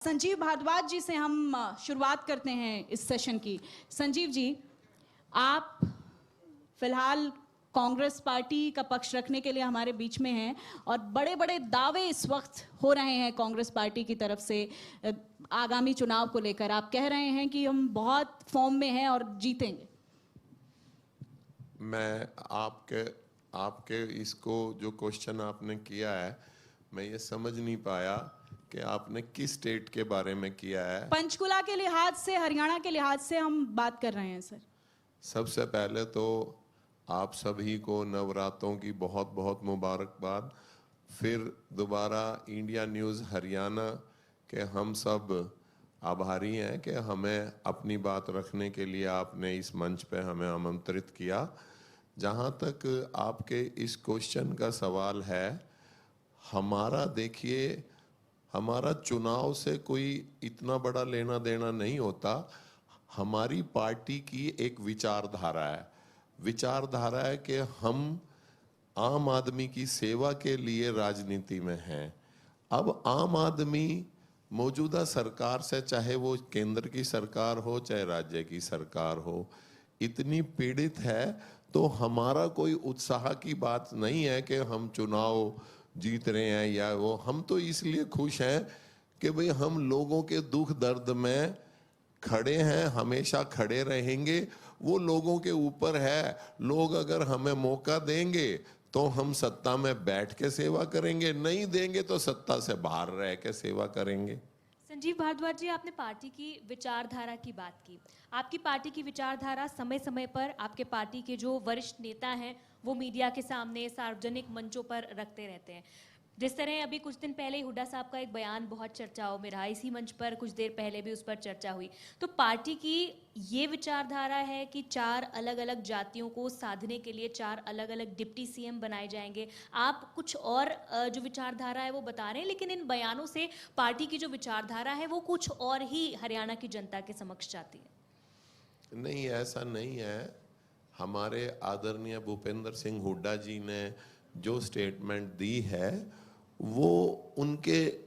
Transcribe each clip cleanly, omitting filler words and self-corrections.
संजीव भारद्वाज जी से हम शुरुआत करते हैं इस सेशन की। संजीव जी, आप फिलहाल कांग्रेस पार्टी का पक्ष रखने के लिए हमारे बीच में हैं और बड़े बड़े दावे इस वक्त हो रहे हैं कांग्रेस पार्टी की तरफ से आगामी चुनाव को लेकर। आप कह रहे हैं कि हम बहुत फॉर्म में हैं और जीतेंगे। मैं आपके इसको जो क्वेश्चन आपने किया है, मैं ये समझ नहीं पाया कि आपने किस स्टेट के बारे में किया है। पंचकुला के लिहाज से, हरियाणा के लिहाज से हम बात कर रहे हैं सर। सबसे पहले तो आप सभी को नवरात्रों की बहुत बहुत मुबारकबाद। फिर दोबारा इंडिया न्यूज़ हरियाणा के हम सब आभारी हैं कि हमें अपनी बात रखने के लिए आपने इस मंच पे हमें आमंत्रित किया। जहाँ तक आपके इस क्वेश्चन का सवाल है, हमारा देखिए, हमारा चुनाव से कोई इतना बड़ा लेना देना नहीं होता। हमारी पार्टी की एक विचारधारा है कि हम आम आदमी की सेवा के लिए राजनीति में हैं। अब आम आदमी मौजूदा सरकार से, चाहे वो केंद्र की सरकार हो चाहे राज्य की सरकार हो, इतनी पीड़ित है। तो हमारा कोई उत्साह की बात नहीं है कि हम चुनाव जीत रहे हैं या वो। हम तो इसलिए खुश हैं कि भाई हम लोगों के दुख दर्द में खड़े हैं, हमेशा खड़े रहेंगे। वो लोगों के ऊपर है। लोग अगर हमें मौका देंगे तो हम सत्ता में बैठ के सेवा करेंगे, नहीं देंगे तो सत्ता से बाहर रह के सेवा करेंगे। संजीव भारद्वाज जी, आपने पार्टी की विचारधारा की बात की। आपकी पार्टी की विचारधारा समय समय पर आपके पार्टी के जो वरिष्ठ नेता हैं वो मीडिया के सामने, सार्वजनिक मंचों पर रखते रहते हैं। जिस तरह अभी कुछ दिन पहले ही हुड्डा साहब का एक बयान बहुत चर्चाओं में रहा, इसी मंच पर कुछ देर पहले भी उस पर चर्चा हुई। तो पार्टी की ये विचारधारा है कि 4 अलग अलग जातियों को साधने के लिए 4 अलग अलग डिप्टी सीएम बनाए जाएंगे। आप कुछ और जो विचारधारा है वो बता रहे हैं, लेकिन इन बयानों से पार्टी की जो विचारधारा है वो कुछ और ही हरियाणा की जनता के समक्ष जाती है। नहीं, ऐसा नहीं है। हमारे आदरणीय भूपेंद्र सिंह हुड्डा जी ने जो स्टेटमेंट दी है वो उनके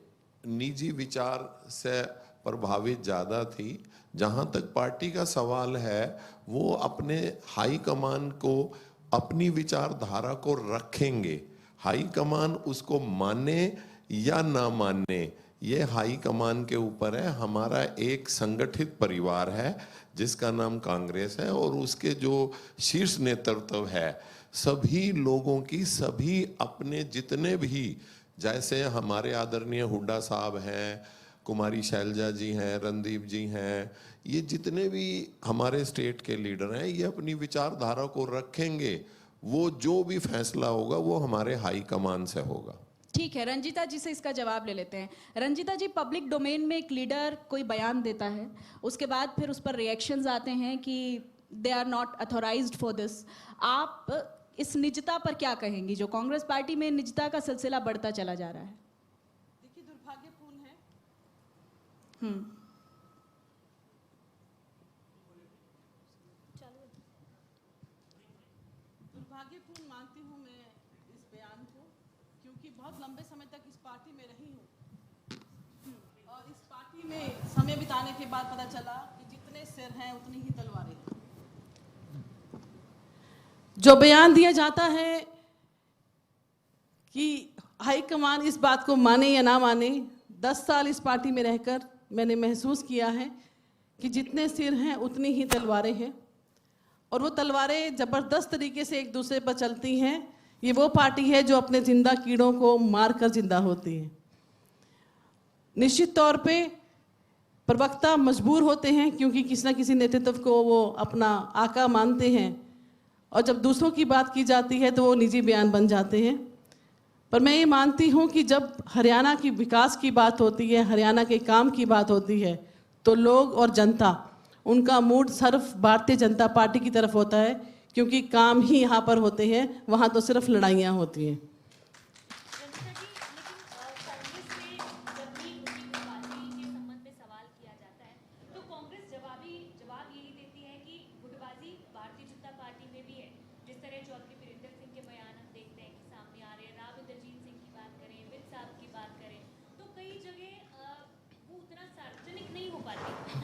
निजी विचार से प्रभावित ज़्यादा थी। जहाँ तक पार्टी का सवाल है, वो अपने हाई कमान को, अपनी विचारधारा को रखेंगे। हाई कमान उसको माने या ना माने, ये हाई कमान के ऊपर है। हमारा एक संगठित परिवार है जिसका नाम कांग्रेस है और उसके जो शीर्ष नेतृत्व है, सभी लोगों की, सभी अपने जितने भी, जैसे हमारे आदरणीय हुड्डा साहब हैं, कुमारी शैलजा जी हैं, रणदीप जी हैं, ये जितने भी हमारे स्टेट के लीडर हैं, ये अपनी विचारधारा को रखेंगे। वो जो भी फैसला होगा वो हमारे हाई कमान से होगा। ठीक है, रंजीता जी से इसका जवाब ले लेते हैं। रंजीता जी, पब्लिक डोमेन में एक लीडर कोई बयान देता है, उसके बाद फिर उस पर रिएक्शंस आते हैं कि they are not authorised for this. आप इस निजता पर क्या कहेंगी, जो कांग्रेस पार्टी में निजता का सिलसिला बढ़ता चला जा रहा है? देखिए, दुर्भाग्यपूर्ण है। दुर्भाग्यपूर्ण मानती हूँ मैं इस बयान को, क्योंकि बहुत लंबे समय तक इस पार्टी में रही हूँ और इस पार्टी में समय बिताने के बाद पता चला कि जितने सिर हैं उतनी ही तलवारें हैं। जो बयान दिया जाता है कि हाईकमान इस बात को माने या ना माने, 10 साल इस पार्टी में रहकर मैंने महसूस किया है कि जितने सिर हैं उतनी ही तलवारें हैं और वो तलवारें ज़बरदस्त तरीके से एक दूसरे पर चलती हैं। ये वो पार्टी है जो अपने जिंदा कीड़ों को मारकर जिंदा होती है। निश्चित तौर पे प्रवक्ता मजबूर होते हैं, क्योंकि किसी न किसी नेतृत्व को वो अपना आका मानते हैं और जब दूसरों की बात की जाती है तो वो निजी बयान बन जाते हैं। पर मैं ये मानती हूँ कि जब हरियाणा की विकास की बात होती है, हरियाणा के काम की बात होती है, तो लोग और जनता, उनका मूड सिर्फ भारतीय जनता पार्टी की तरफ होता है, क्योंकि काम ही यहाँ पर होते हैं, वहाँ तो सिर्फ लड़ाइयाँ होती हैं।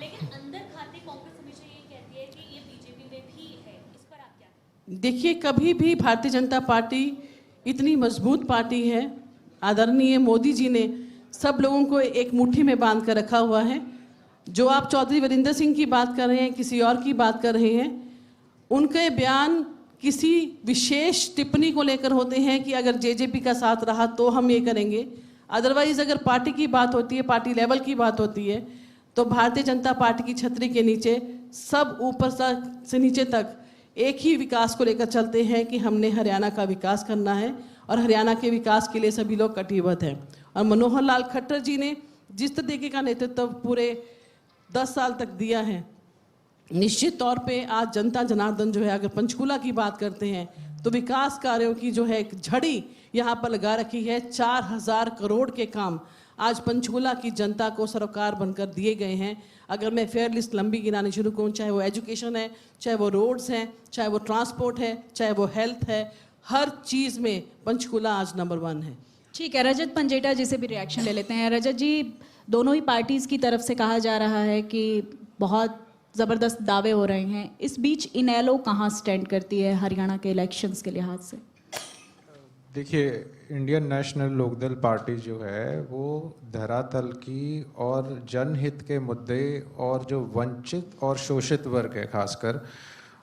लेकिन अंदर खाते कांग्रेस हमेशा ये कहती है कि ये बीजेपी में भी है, इस पर आप क्या? देखिए, कभी भी भारतीय जनता पार्टी इतनी मजबूत पार्टी है, आदरणीय मोदी जी ने सब लोगों को एक मुट्ठी में बांध कर रखा हुआ है। जो आप चौधरी वीरेंद्र सिंह की बात कर रहे हैं, किसी और की बात कर रहे हैं, उनके बयान किसी विशेष टिप्पणी को लेकर होते हैं कि अगर जेजेपी का साथ रहा तो हम ये करेंगे। अदरवाइज अगर पार्टी की बात होती है, पार्टी लेवल की बात होती है, तो भारतीय जनता पार्टी की छतरी के नीचे सब ऊपर से नीचे तक एक ही विकास को लेकर चलते हैं कि हमने हरियाणा का विकास करना है और हरियाणा के विकास के लिए सभी लोग कटिबद्ध हैं। और मनोहर लाल खट्टर जी ने जिस तरीके का नेतृत्व पूरे 10 साल तक दिया है, निश्चित तौर पे आज जनता जनार्दन जो है, अगर पंचकूला की बात करते हैं तो विकास कार्यों की जो है एक झड़ी यहाँ पर लगा रखी है। 4000 करोड़ के काम आज पंचकूला की जनता को सरोकार बनकर दिए गए हैं। अगर मैं फेयर लिस्ट लंबी गिनानी शुरू करूँ, चाहे वो एजुकेशन है, चाहे वो रोड्स हैं, चाहे वो ट्रांसपोर्ट है, चाहे वो हेल्थ है, हर चीज़ में पंचकूला आज नंबर 1 है। ठीक है, रजत पंजेटा जी से भी रिएक्शन ले लेते हैं। रजत जी, दोनों ही पार्टीज की तरफ से कहा जा रहा है कि बहुत ज़बरदस्त दावे हो रहे हैं। इस बीच इनेलो कहाँ स्टैंड करती है हरियाणा के इलेक्शंस के लिहाज से? देखिए, इंडियन नेशनल लोकदल पार्टी जो है वो धरातल की और जनहित के मुद्दे और जो वंचित और शोषित वर्ग है खासकर,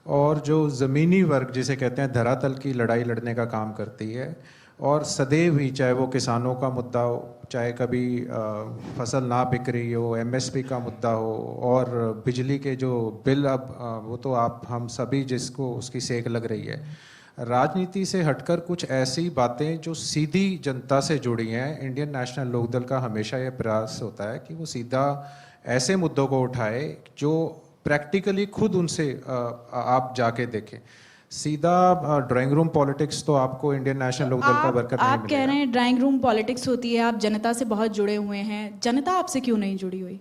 और जो ज़मीनी वर्ग जिसे कहते हैं धरातल की लड़ाई लड़ने का काम करती है। और सदैव ही, चाहे वो किसानों का मुद्दा हो, चाहे कभी फसल ना बिक रही हो, एमएसपी का मुद्दा हो, और बिजली के जो बिल अब वो तो आप हम सभी जिसको उसकी सेक लग रही है। राजनीति से हटकर कुछ ऐसी बातें जो सीधी जनता से जुड़ी हैं, इंडियन नेशनल लोकदल का हमेशा ये प्रयास होता है कि वो सीधा ऐसे मुद्दों को उठाए जो प्रैक्टिकली खुद उनसे आप जाके देखें। सीधा ड्राइंग रूम पॉलिटिक्स तो आपको इंडियन नेशनल लोकदल का वर्कर नहीं आप कह मिलेगा। रहे हैं ड्राइंग रूम पॉलिटिक्स होती है, आप जनता से बहुत जुड़े हुए हैं, जनता आपसे क्यों नहीं जुड़ी हुई?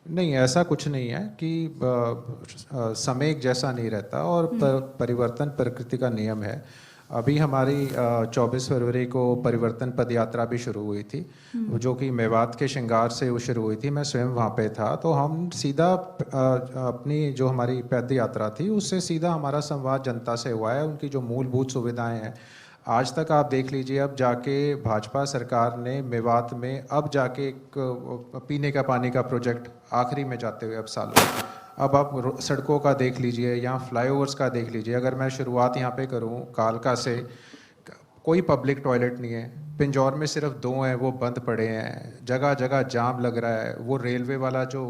नहीं, ऐसा कुछ नहीं है कि समय एक जैसा नहीं रहता, और परिवर्तन प्रकृति का नियम है। अभी हमारी 24 फरवरी को परिवर्तन पद यात्रा भी शुरू हुई थी, जो कि मेवात के श्रृंगार से वो शुरू हुई थी। मैं स्वयं वहाँ पे था, तो हम सीधा अपनी जो हमारी पद यात्रा थी उससे सीधा हमारा संवाद जनता से हुआ है। उनकी जो मूलभूत सुविधाएं हैं, आज तक आप देख लीजिए, अब जाके भाजपा सरकार ने मेवात में अब जाके एक पीने का पानी का प्रोजेक्ट आखिरी में जाते हुए अब सालों, अब आप सड़कों का देख लीजिए, यहाँ फ्लाईओवर्स का देख लीजिए। अगर मैं शुरुआत यहाँ पे करूँ, कालका से कोई पब्लिक टॉयलेट नहीं है, पिंजौर में सिर्फ 2 हैं, वो बंद पड़े हैं, जगह जगह जाम लग रहा है। वो रेलवे वाला जो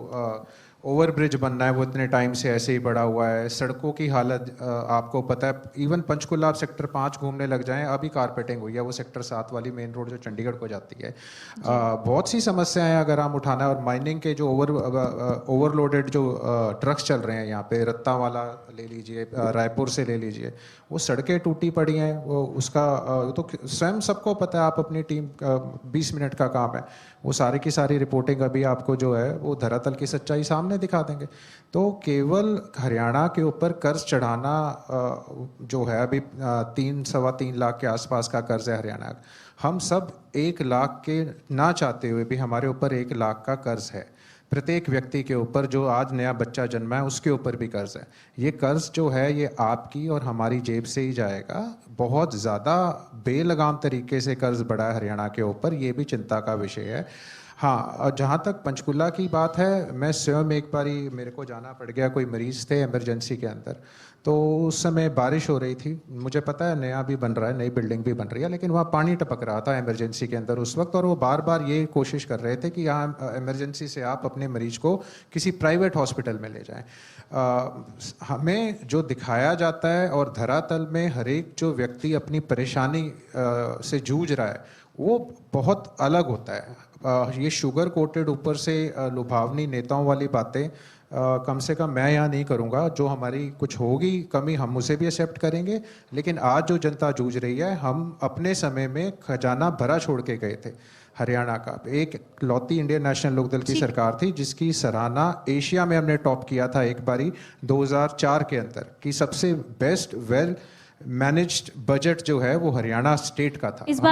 ओवर ब्रिज बनना है वो इतने टाइम से ऐसे ही पड़ा हुआ है। सड़कों की हालत आपको पता है, इवन पंचकुला आप सेक्टर 5 घूमने लग जाएं, अभी कारपेटिंग हुई है। वो सेक्टर 7 वाली मेन रोड जो चंडीगढ़ को जाती है। बहुत सी समस्याएं अगर हम उठाना है, और माइनिंग के जो ओवरलोडेड जो ट्रक्स चल रहे हैं यहाँ पे, रत्ता वाला ले लीजिए, रायपुर से ले लीजिए, वो सड़कें टूटी पड़ी हैं। वो उसका तो स्वयं सबको पता है, आप अपनी टीम 20 मिनट का काम है, वो सारी की सारी रिपोर्टिंग अभी आपको जो है वो धरातल की सच्चाई सामने दिखा देंगे। तो केवल हरियाणा के ऊपर कर्ज चढ़ाना जो है, अभी 3-3.25 लाख के आसपास का कर्ज है हरियाणा का। हम सब 1 लाख के ना चाहते हुए भी हमारे ऊपर 1 लाख का कर्ज है। प्रत्येक व्यक्ति के ऊपर, जो आज नया बच्चा जन्मा है उसके ऊपर भी कर्ज है। ये कर्ज जो है ये आपकी और हमारी जेब से ही जाएगा। बहुत ज़्यादा बेलगाम तरीके से कर्ज बढ़ा है हरियाणा के ऊपर, ये भी चिंता का विषय है। हाँ, और जहाँ तक पंचकुला की बात है, मैं स्वयं एक बारी मेरे को जाना पड़ गया, कोई मरीज़ थे इमरजेंसी के अंदर, तो उस समय बारिश हो रही थी। मुझे पता है नया भी बन रहा है, नई बिल्डिंग भी बन रही है, लेकिन वहाँ पानी टपक रहा था इमरजेंसी के अंदर उस वक्त, और वो बार बार ये कोशिश कर रहे थे कि यहाँ इमरजेंसी से आप अपने मरीज को किसी प्राइवेट हॉस्पिटल में ले जाएं। हमें जो दिखाया जाता है और धरातल में हर एक जो व्यक्ति अपनी परेशानी से जूझ रहा है वो बहुत अलग होता है। ये शुगर कोटेड ऊपर से लुभावनी नेताओं वाली बातें कम से कम मैं यहाँ नहीं करूँगा। जो हमारी कुछ होगी कमी हम उसे भी एक्सेप्ट करेंगे, लेकिन आज जो जनता जूझ रही है, हम अपने समय में खजाना भरा छोड़ के गए थे। हरियाणा का एक लौती इंडियन नेशनल लोकदल की सरकार थी जिसकी सराहना एशिया में हमने टॉप किया था एक बारी 2004 के अंदर, कि सबसे बेस्ट वेल मैनेज्ड बजट जो है वो हरियाणा स्टेट का था।